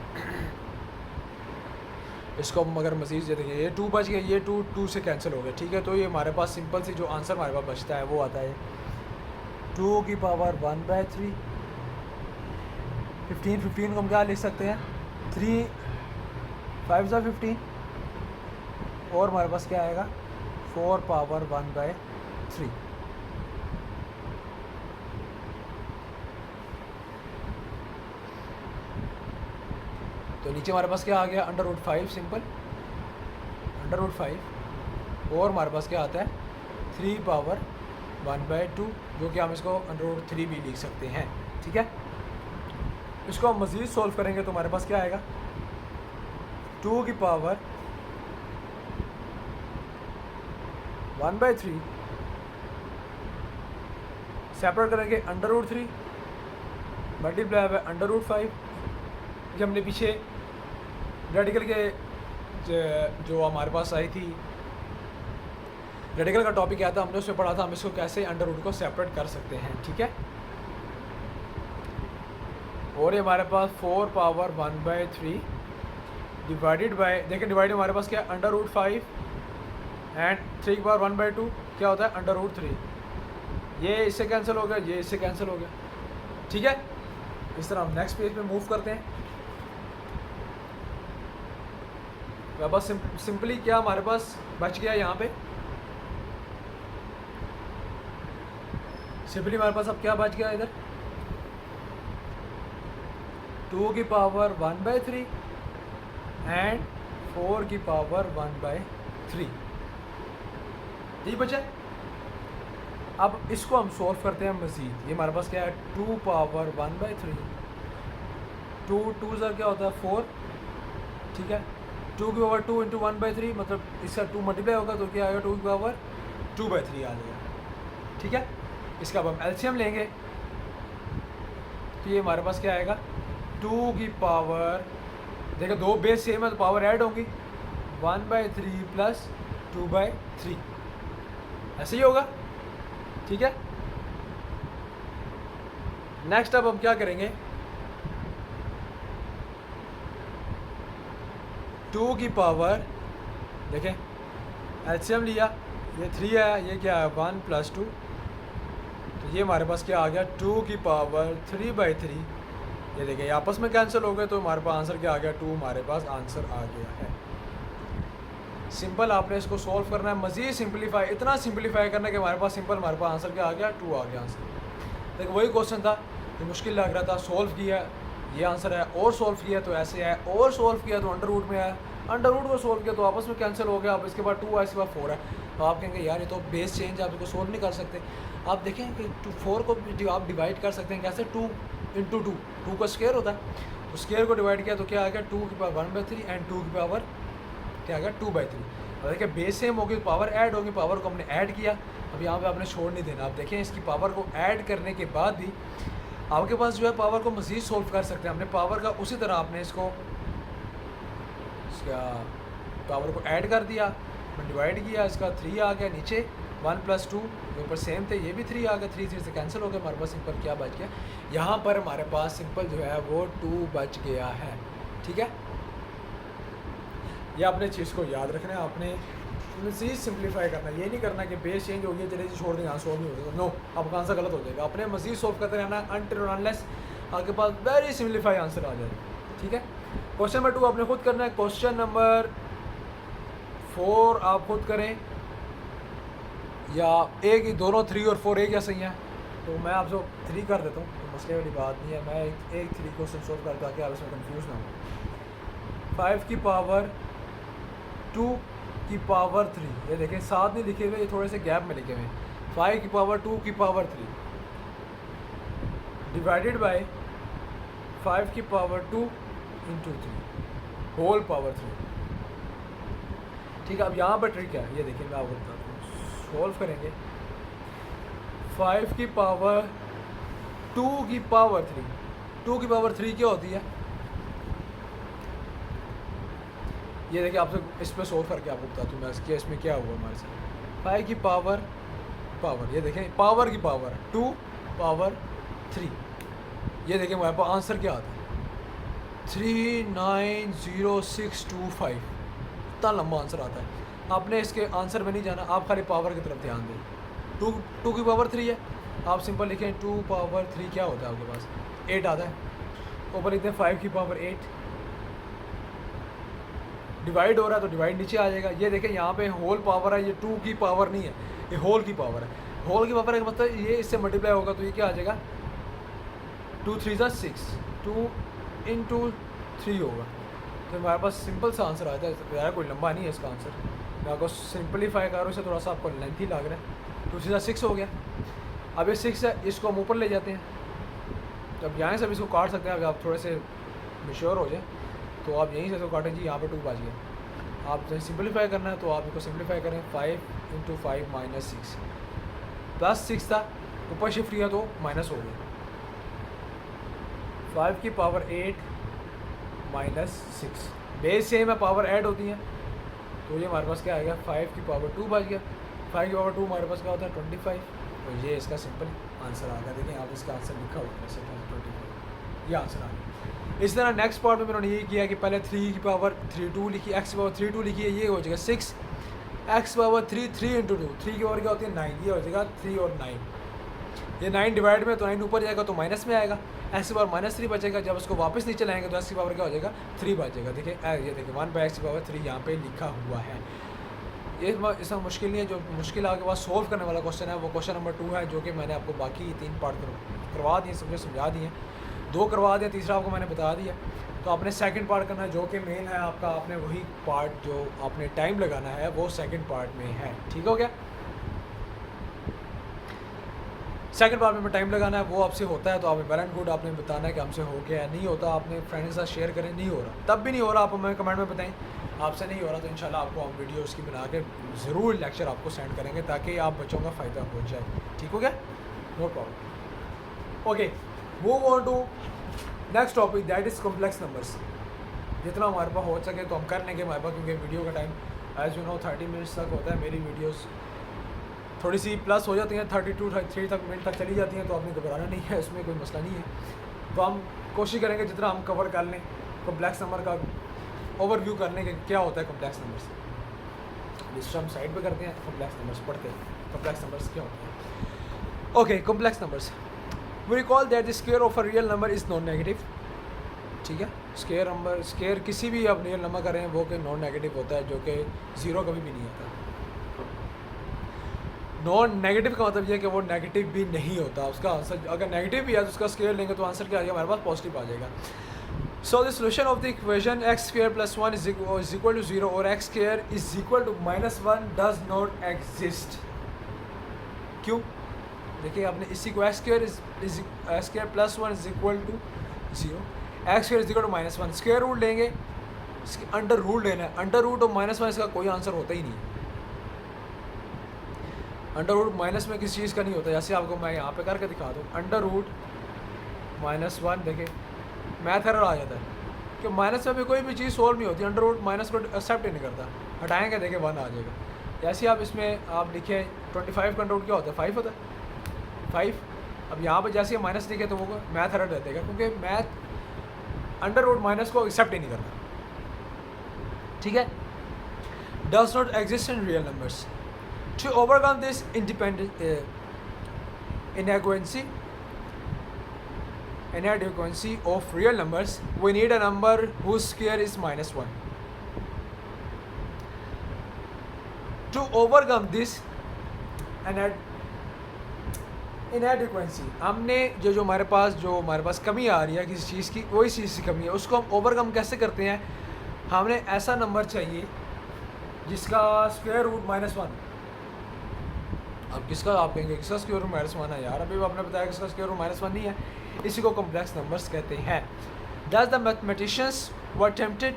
इसको हम अगर मज़ीद दे देंगे, ये 2 बच गया, ये 2 से कैंसिल हो गया। ठीक है, तो ये हमारे पास सिंपल सी जो आंसर हमारे पास बचता है वो आता है 2 की पावर 1/3। 15 को हम क्या लिख सकते हैं 3 5 15, और हमारे पास क्या आएगा 4 पावर 1/3। तो नीचे हमारे पास क्या आ गया √5 सिंपल √5, और हमारे पास क्या आता है 3 पावर 1/2, जो कि हम इसको √3 भी लिख सकते हैं। ठीक है, इसको हम मज़ीद सॉल्व करेंगे तो हमारे पास क्या आएगा 2 की पावर 1/3 सेपरेट करेंगे √3 मल्टीप्लाई बाय √5। जब हमने पीछे रेडिकल के जो हमारे पास आई थी, रेडिकल का टॉपिक आया था, हमने उसमें पढ़ा था हम इसको कैसे √रूट को सेपरेट कर सकते हैं। ठीक है, और ये हमारे पास 4 पावर 1/3 डिवाइडेड बाय, देखें डिवाइड हमारे पास क्या √5 एंड 3 की पावर 1/2 क्या होता है √3। ये इससे कैंसिल हो गया, ये इससे कैंसिल हो गया। ठीक है, इस तरह हम नेक्स्ट पेज पे मूव करते हैं। तो बस सिंपली क्या हमारे पास बच गया यहाँ पे, सिंपली हमारे पास अब क्या बच गया इधर 2 की पावर 1/3 एंड 4 की पावर 1/3 यही बचा। अब इसको हम सॉल्व करते हैं मज़ीद। ये हमारे पास क्या है 2 पावर 1/3, 2 2 क्या होता है 4। ठीक है, 2 की पावर 2 इंटू 1/3 मतलब इसका 2 मल्टीप्लाई होगा तो क्या आएगा 2 की पावर 2/3 आ जाएगा। ठीक है, इसका अब हम एलसीएम लेंगे तो ये हमारे पास क्या आएगा 2 की पावर, देखो दो बेस सेम है तो पावर ऐड होंगी 1/3 प्लस 2/3 ऐसे ही होगा। ठीक है, नेक्स्ट अब हम क्या करेंगे 2 की पावर, देखें एलसीएम लिया, ये 3 है, ये क्या है 1 + 2, तो ये हमारे पास क्या आ गया 2 की पावर 3/3। ये देखें ये आपस में कैंसिल हो गए तो हमारे पास आंसर क्या आ गया 2, हमारे पास आंसर आ गया है। सिंपल आपने इसको सॉल्व करना है, मज़ीद सिंपलीफाई, इतना सिंपलीफाई करना है कि हमारे पास सिंपल हमारे पास आंसर क्या आ गया 2 आ गया आंसर। देखो वही क्वेश्चन था, ये मुश्किल लग रहा था, सॉल्व किया ये आंसर है, और सॉल्व किया तो ऐसे है, और सॉल्व किया तो √रूट में है, √रूट को सॉल्व किया तो आपस में कैंसिल हो गया। अब इसके बाद 2 है, इसके बाद 4 है, तो आप कहेंगे यार ये तो बेस चेंज है, आप इसको सॉल्व नहीं कर सकते। आप देखें कि 4 को आप डिवाइड कर सकते हैं कैसे 2 × 2 का स्क्वायर होता है, तो स्क्वायर को डिवाइड किया तो क्या आ गया 2 की पावर 1/3 एंड 2 की पावर क्या आ गया 2/3। और देखिए बेस सेम होगी पावर ऐड होगी, पावर को हमने ऐड किया, अब यहाँ पे आपने छोड़ नहीं देना। आप देखें इसकी पावर को ऐड करने के बाद भी आपके पास जो है पावर को मज़ीद सॉल्व कर सकते हैं। हमने पावर का उसी तरह आपने इसको पावर को ऐड कर दिया, डिवाइड किया, इसका 3 आ गया, नीचे 1 + 2 के ऊपर सेम थे, ये भी 3 आ गया, 3 से कैंसिल हो गया, हमारे पास सिंपल क्या बच गया, यहाँ पर हमारे पास सिंपल जो है वो 2 बच गया है। ठीक है, ये अपने चीज़ को याद रखना है, आपने चीज़ सिंप्लीफाई करना है। ये नहीं करना कि बेस चेंज हो गया चले जी छोड़ दें, यहाँ सोल्व नहीं होगा, नो, आपका आंसर गलत हो जाएगा। अपने मज़ीद सोल्व करते रहना अनटिल और अनलेस आपके पास वेरी सिंप्लीफाई आंसर आ जाए, ठीक है। क्वेश्चन नंबर 2 आपने खुद करना है। क्वेश्चन नंबर 4 आप खुद करें, या एक ही दोनों 3 और 4 एक या सही है, तो मैं आपसे 3 कर देता हूँ, तो मसले वाली बात नहीं है। मैं एक 3 क्वेश्चन सोल्व करता ताकि आप इसमें कन्फ्यूज़ ना हो। 5 की पावर 2 की पावर 3, ये देखें साथ नहीं लिखे हुए, ये थोड़े से गैप में लिखे हुए हैं। 5 की पावर 2 की पावर 3 डिवाइडेड बाय 5 की पावर 2 इंटू 3 होल पावर 3, ठीक है। अब यहाँ पर ट्रिक है, ये देखिए मैं आपको बताता हूँ। सॉल्व करेंगे 5 की पावर 2 की पावर 3, 2 की पावर 3 क्या होती है, ये देखिए आपसे इस पर सोल्व करके आपको बताता हूँ मैं इसके इसमें क्या हुआ हमारे साथ। 5 की पावर ये देखें पावर की पावर 2 पावर 3, ये देखें हमारे पास आंसर क्या आता है 390625, इतना लंबा आंसर आता है। आपने इसके आंसर में नहीं जाना, आप खाली पावर की तरफ ध्यान दें। 2 की पावर 3 है, आप सिंपल लिखें 2 पावर 3 क्या होता है आपके पास 8 आता है। ऊपर लिखते हैं 5 की पावर 8, डिवाइड हो रहा है तो डिवाइड नीचे आ जाएगा। ये देखें यहाँ पे होल पावर है, ये 2 की पावर नहीं है, ये होल की पावर है। होल की पावर है मतलब ये इससे मल्टीप्लाई होगा तो ये क्या आ जाएगा 2 3 6, 2 इंटू 3 होगा। तो हमारे पास सिंपल सा आंसर आता है, ज़्यादा कोई लंबा नहीं है इसका आंसर। मैं आपको सिंपलीफाई करूँ इसे, थोड़ा सा आपको लेंथी लग रहा है। 2 3 6 हो गया। अब ये 6 है, इसको हम ऊपर ले जाते हैं, जब यहाँ से अब इसको काट सकते हैं। अगर आप थोड़े से मेश्योर हो जाए तो आप यहीं से इसको काटें जी, यहाँ पे 2 बच गया। आप जब सिंपलीफाई करना है तो आप इसको सिंपलीफाई करें 5 इंटू 5 माइनस 6, प्लस 6 था ऊपर शिफ्ट किया तो माइनस हो गया। 5 की पावर 8 माइनस 6, बेस सेम है, पावर ऐड होती है, तो ये हमारे पास क्या आएगा 5 की पावर 2 बच गया। 5 की पावर 2 हमारे पास क्या होता है 25, तो ये इसका सिंपल आंसर आ गया। देखिए आप इसका आंसर लिखा हुआ है 25, ये आंसर आ गया। इस तरह नेक्स्ट पार्ट में मैंने ये किया कि पहले 3 की पावर 3 2 लिखी, x की पावर 3 2 लिखी है, ये हो जाएगा 6, x पावर 3 3 इंटू 2, 3 की पावर क्या होती है 9, ये हो जाएगा 3 और 9, ये 9 डिवाइड में तो 9 ऊपर जाएगा तो माइनस में आएगा, x की पावर -3 बचेगा। जब उसको वापस नीचे लाएंगे तो x की पावर क्या हो जाएगा 3 बचेगा। देखिए ये देखिए 1/x की पावर 3 यहाँ पे लिखा हुआ है। ये इसमें मुश्किल नहीं है, जो मुश्किल आपके पास सोल्व करने वाला क्वेश्चन है वो क्वेश्चन नंबर 2 है, जो कि मैंने आपको बाकी 3 पार्ट करवा दिए, समझा दिए, 2 करवा दिया, तीसरा आपको मैंने बता दिया। तो आपने सेकंड पार्ट करना है जो कि मेन है आपका, आपने वही पार्ट जो आपने टाइम लगाना है वो सेकंड पार्ट में है, ठीक हो गया। सेकंड पार्ट में टाइम लगाना है, वो आपसे होता है तो आप वेल एंड गुड, आपने बताना है कि हमसे हो गया है। नहीं होता आपने फ्रेंड के साथ शेयर करें, नहीं हो रहा तब भी नहीं हो रहा आप हमें कमेंट में बताएं। आपसे नहीं हो रहा तो इंशाल्लाह आपको हम वीडियो उसकी बना के ज़रूर लेक्चर आपको सेंड करेंगे ताकि आप बच्चों का फ़ायदा हो जाए, ठीक हो गया, no problem. Okay, move on to next topic, that is complex numbers. जितना हमारे पास हो सके तो हम कर लेंगे हमारे पास, क्योंकि वीडियो का time as you know 30 minutes तक होता है। मेरी वीडियोस थोड़ी सी प्लस हो जाती हैं, 32-33 तक मिनट तक चली जाती हैं, तो आपने घबराना नहीं है, इसमें कोई मसला नहीं है। तो हम कोशिश करेंगे जितना हम कवर कर लें, कॉम्प्लेक्स नंबर का ओवरव्यू करने के क्या होता है कॉम्प्लेक्स नंबर्स। जिस हम साइड पे करते हैं कॉम्प्लेक्स नंबर्स पढ़ते हैं, कॉम्प्लेक्स नंबर्स क्या होते हैं। Okay, complex numbers, we recall that the square of a real number is non negative, ठीक है। स्क्वायर किसी भी आप रियल नंबर कर रहे हैं वो कि नॉन नेगेटिव होता है, जो कि 0 कभी भी नहीं आता। नॉन नेगेटिव का मतलब ये है कि वो नेगेटिव भी नहीं होता, उसका आंसर अगर नेगेटिव भी है तो उसका स्क्वायर लेंगे तो आंसर क्या आ जाएगा हमारे पास पॉजिटिव आ जाएगा। So the solution of the equation x square plus 1 is equal to 0 और x square is equal to -1 does not exist. क्यों? देखिए आपने इसी को x square plus 1 is equal to 0, x square is equal to -1, square root लेंगे, under root लेना है, under root और -1 इसका कोई आंसर होता ही नहीं। अंडर रूट माइनस में किसी चीज़ का नहीं होता, जैसे आपको मैं यहाँ पे करके दिखा दूँ, अंडर रूट -1 देखें मैथ एरर आ जाता है कि माइनस में भी कोई भी चीज़ सोल्व नहीं होती, अंडर रूट माइनस को एक्सेप्ट ही नहीं करता, हटाएंगे देखें 1 आ जाएगा। जैसे आप इसमें आप लिखें 25 का अंडर रूट क्या होता है 5 होता है 5। अब यहाँ पर जैसे माइनस लिखे तो वो मैथ एरर दे देगा, क्योंकि मैथ अंडर रूट माइनस को एक्सेप्ट ही नहीं करता, ठीक है। does not exist in real numbers. To overcome this inadequacy of real numbers, we need a number whose square is -1. To overcome this inadequacy, हमने जो हमारे पास कमी आ रही है किसी चीज़ की, वही चीज़ की कमी है, उसको हम ओवरकम कैसे करते हैं? हमने ऐसा नंबर चाहिए जिसका स्क्वायर रूट -1। अब किसका आप कहेंगे किसका स्क्वायर रूट -1 है यार, अभी आपने बताया किसका स्क्वायर रूट -1 नहीं है, इसी को कॉम्प्लेक्स नंबर्स कहते हैं। Thus the mathematicians were tempted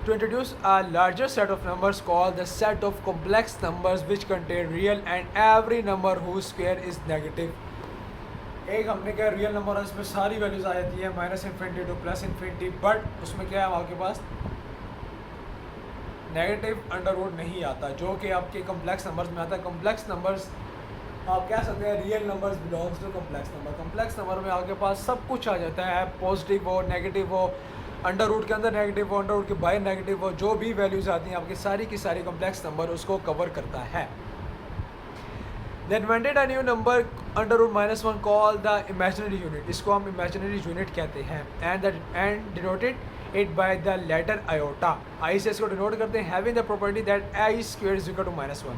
to introduce a larger set of numbers called the set of complex numbers which contain real and every number whose square is negative। एक हमने क्या real number है, इसमें सारी values आ जाती है -∞ to +∞, but उसमें क्या है आपके पास नेगेटिव अंडर रूट नहीं आता, जो कि आपके कॉम्प्लेक्स नंबर्स में आता है। कॉम्प्लेक्स नंबर्स आप कह सकते हैं real numbers belongs to complex number. Complex number में आपके पास सब कुछ आ जाता है, पॉजिटिव हो नेगेटिव हो, अंडर रूट के अंदर नेगेटिव हो, अंडर रूट के बाहर नेगेटिव हो, जो भी वैल्यूज़ आती हैं आपकी सारी की सारी कॉम्प्लेक्स नंबर उसको कवर करता है। They invented a new number under root -1 called the imaginary unit। इसको हम imaginary unit कहते हैं and denoted it by the letter iota। I से इसको डिनोट करते हैं having the property that I square is equal to -1।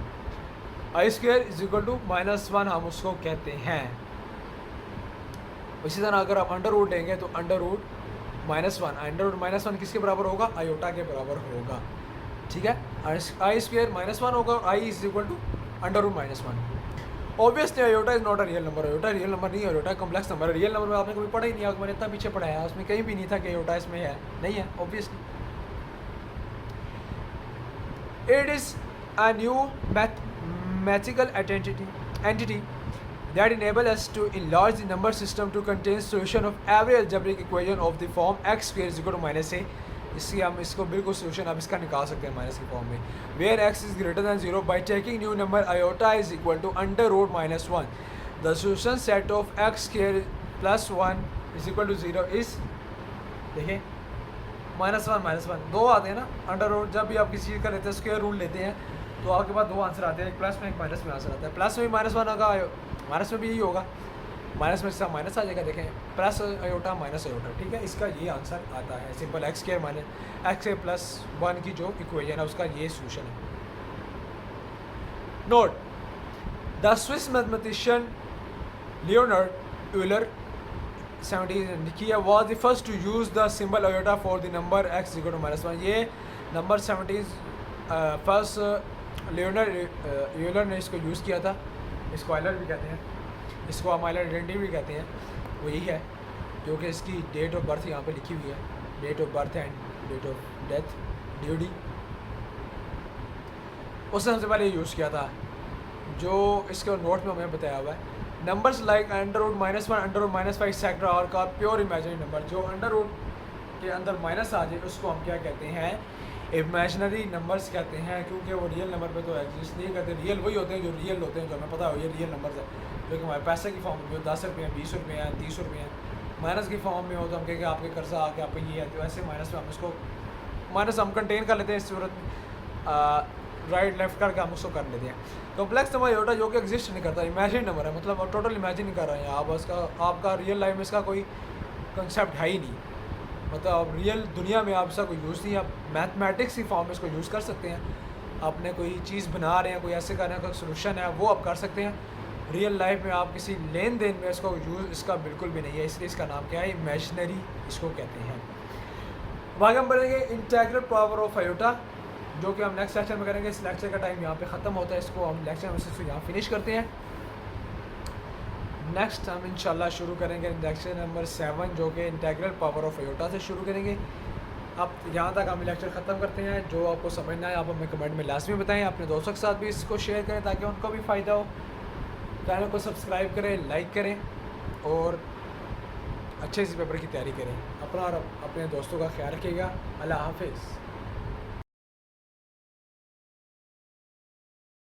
I square is equal to -1 हम उसको कहते हैं। इसी तरह अगर आप अंडर रूट लेंगे तो अंडर रूट -1 किसके बराबर होगा? आयोटा के बराबर होगा, ठीक है। I स्क्वायर -1 होगा, I is equal to under root -1। Obviously iota is not a real number, iota real number नहीं है, आयोटा कॉम्प्लेक्स नंबर है। रियल नंबर में आपने कभी पढ़ा ही नहीं है, मैंने इतना पीछे पढ़ाया है, उसमें कहीं भी नहीं था कि आयोटा इसमें है, नहीं है obviously. It is a new mathematical entity that enable us to enlarge the number system to contain solution of every algebraic equation of the form x square is equal to -a। इससे हम इसको बिल्कुल solution आप इसका निकाल सकते हैं minus की फॉर्म में, where x is greater than 0 by taking new number iota is equal to under root -1। the solution set of x square plus 1 is equal to 0 is, देखिए -1 दो आते हैं ना अंडर रूट। जब भी आप किसी चीज़ का लेते हैं स्क्वायर रूट लेते हैं तो आपके पास दो आंसर आते हैं, एक प्लस में एक माइनस में आंसर आता है। प्लस में भी -1 होगा, माइनस में भी यही होगा, माइनस में इसका माइनस आ जाएगा, देखें प्लस आयोटा माइनस आयोटा, ठीक है। इसका ये आंसर आता है सिंपल x स्क्वायर -x+1 की जो इक्वेशन है उसका ये सोल्यूशन है। Note, the Swiss mathematician Leonard Euler 17 was the first to use the symbol iota for the number x equal to -1। ये नंबर 17 फर्स्ट यूलर ने इसको यूज़ किया था। इसको आइलर भी कहते हैं, इसको हम आइलर आइडेंटिटी भी कहते हैं। वो यही है जो कि इसकी डेट ऑफ बर्थ यहाँ पे लिखी हुई है, date of birth and date of death ड्यूडी। उसने सबसे पहले यूज़ किया था, जो इसके नोट में हमें बताया हुआ है। Numbers like under root -1 under root -5 etcetera और का प्योर इमेजिनरी नंबर, जो अंडर रूट के अंदर माइनस आ जाए उसको हम क्या कहते हैं? इमेजिनरी नंबर्स कहते हैं, क्योंकि वो रियल नंबर पे तो एग्जिस्ट नहीं करते। रियल वही होते हैं जो रियल होते हैं, जो हमें पता हो ये रियल नंबर्स है, जो कि हमारे पैसे की फॉर्म में हो, 10 रुपये हैं, 20 रुपये हैं, 30 रुपये हैं। माइनस की फॉर्म में हो तो हम कहेंगे आपके कर्जा आके आप ये है, तो ऐसे माइनस में हम उसको माइनस हम कंटेन कर लेते हैं इस सूरत में, राइट लेफ्ट करके हम उसको कर लेते हैं। कॉम्प्लेक्स नंबर होता है जो कि एग्जिस्ट नहीं करता, इमेजिन नंबर है, मतलब आप टोटल इमेजिन नहीं कर रहे हैं आप, उसका आपका रियल लाइफ में इसका कोई कंसेप्ट है ही नहीं, मतलब आप रियल दुनिया में आप इसका कोई यूज़ नहीं है। आप मैथमेटिक्स की फॉर्म में इसको यूज़ कर सकते हैं, आपने कोई चीज़ बना रहे हैं, कोई ऐसे कर रहे हैं, कोई सोल्यूशन है वो आप कर सकते हैं। रियल लाइफ में आप किसी लेन देन में इसको यूज़ इसका बिल्कुल भी नहीं है, इसलिए इसका नाम क्या है? इमेजिनरी इसको कहते हैं। आगे हम बढ़ेंगे इंटीग्रल पावर ऑफ आयोटा, जो कि हम नेक्स्ट लेक्चर में करेंगे। इस लेक्चर का टाइम यहाँ पे ख़त्म होता है, इसको हम लेक्चर में से यहाँ फिनिश करते हैं। नेक्स्ट हम इंशाल्लाह शुरू करेंगे लेक्चर नंबर 7, जो कि इंटीग्रल पावर ऑफ आयोटा से शुरू करेंगे। अब यहाँ तक हम लेक्चर ख़त्म करते हैं। जो आपको समझना है आप हमें कमेंट में लाजमी बताएं, अपने दोस्तों के साथ भी इसको शेयर करें ताकि उनको भी फ़ायदा हो। चैनल को सब्सक्राइब करें, लाइक करें और अच्छे से पेपर की तैयारी करें। अपना और अपने दोस्तों का ख्याल रखिएगा। अल्लाह हाफिज़।